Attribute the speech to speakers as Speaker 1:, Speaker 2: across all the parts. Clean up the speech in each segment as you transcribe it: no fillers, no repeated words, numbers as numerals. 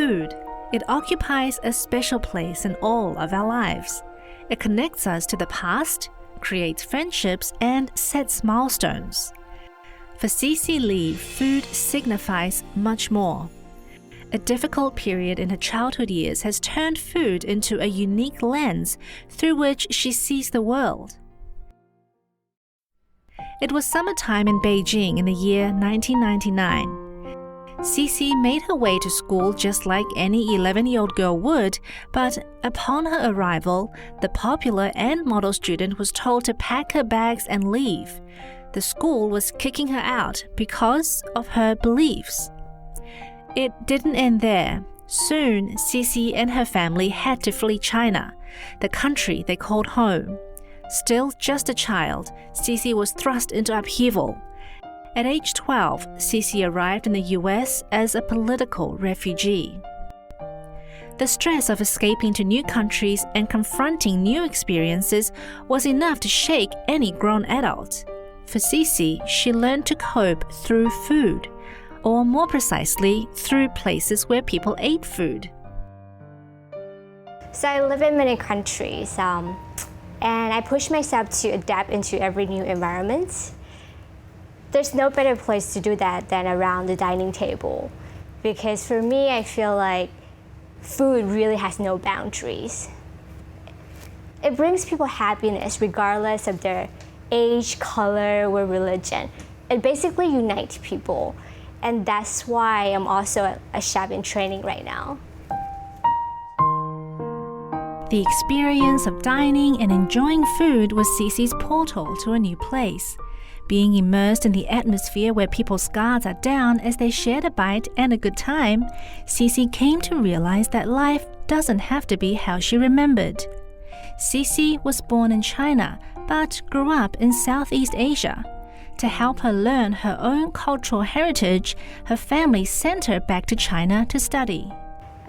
Speaker 1: Food. It occupies a special place in all of our lives. It connects us to the past, creates friendships, and sets milestones. For CiCi Li, food signifies much more. A difficult period in her childhood years has turned food into a unique lens through which she sees the world. It was summertime in Beijing in the year 1999. CiCi made her way to school just like any 11-year-old girl would, but upon her arrival, the popular and model student was told to pack her bags and leave. The school was kicking her out because of her beliefs. It didn't end there. Soon, CiCi and her family had to flee China, the country they called home. Still just a child, CiCi was thrust into upheaval. At age 12, CiCi arrived in the US as a political refugee. The stress of escaping to new countries and confronting new experiences was enough to shake any grown adult. For CiCi, she learned to cope through food, or more precisely, through places where people ate food.
Speaker 2: So I live in many countries, and I push myself to adapt into every new environment. There's no better place to do that than around the dining table, because for me, I feel like food really has no boundaries. It brings people happiness regardless of their age, color, or religion. It basically unites people, and that's why I'm also a chef in training right now.
Speaker 1: The experience of dining and enjoying food was CiCi's portal to a new place. Being immersed in the atmosphere where people's guards are down as they shared a bite and a good time, CiCi came to realize that life doesn't have to be how she remembered. CiCi was born in China, but grew up in Southeast Asia. To help her learn her own cultural heritage, her family sent her back to China to study.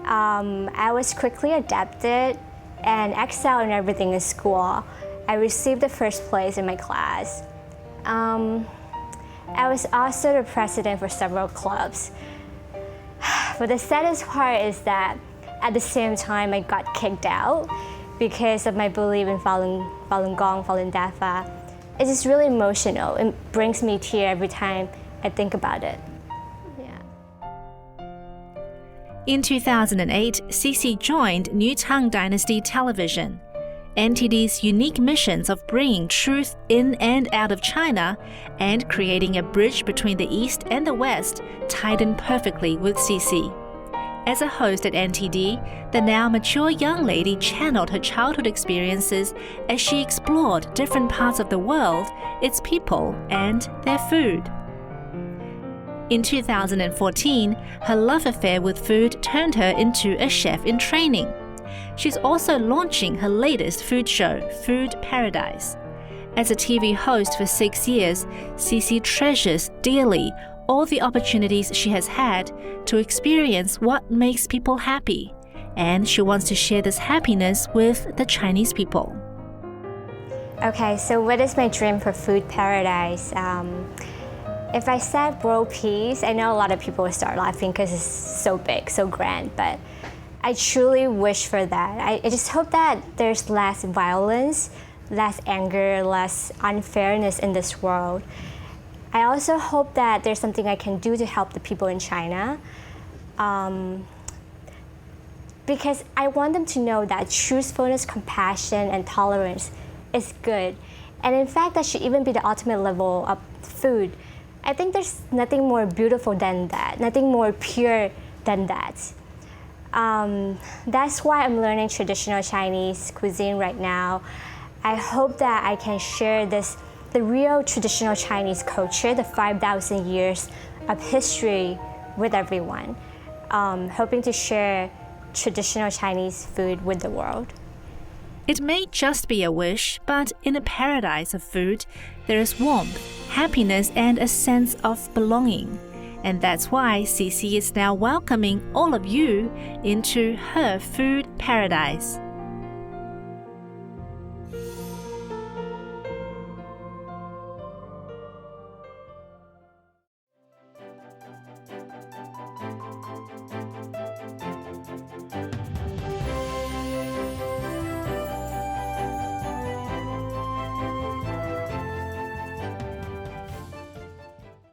Speaker 2: I was quickly adapted and excelled in everything in school. I received the first place in my class. I was also the president for several clubs. But the saddest part is that at the same time I got kicked out because of my belief in Falun Gong, Falun Dafa. It's just really emotional. It brings me tears every time I think about it.
Speaker 1: In 2008, CiCi joined New Tang Dynasty Television. NTD's unique missions of bringing truth in and out of China and creating a bridge between the East and the West tied in perfectly with CiCi. As a host at NTD, the now mature young lady channeled her childhood experiences as she explored different parts of the world, its people, and their food. In 2014, her love affair with food turned her into a chef in training. She's also launching her latest food show, Food Paradise. As a TV host for 6 years, CiCi treasures dearly all the opportunities she has had to experience what makes people happy, and she wants to share this happiness with the Chinese people.
Speaker 2: Okay, so what is my dream for Food Paradise? If I said world peace, I know a lot of people will start laughing because it's so big, so grand, but I truly wish for that. I just hope that there's less violence, less anger, less unfairness in this world. I also hope that there's something I can do to help the people in China, because I want them to know that truthfulness, compassion, and tolerance is good. And in fact, that should even be the ultimate level of food. I think there's nothing more beautiful than that, nothing more pure than that. That's why I'm learning traditional Chinese cuisine right now. I hope that I can share the real traditional Chinese culture, the 5,000 years of history with everyone, hoping to share traditional Chinese food with the world.
Speaker 1: It may just be a wish, but in a paradise of food, there is warmth, happiness, and a sense of belonging. And that's why CiCi is now welcoming all of you into her food paradise.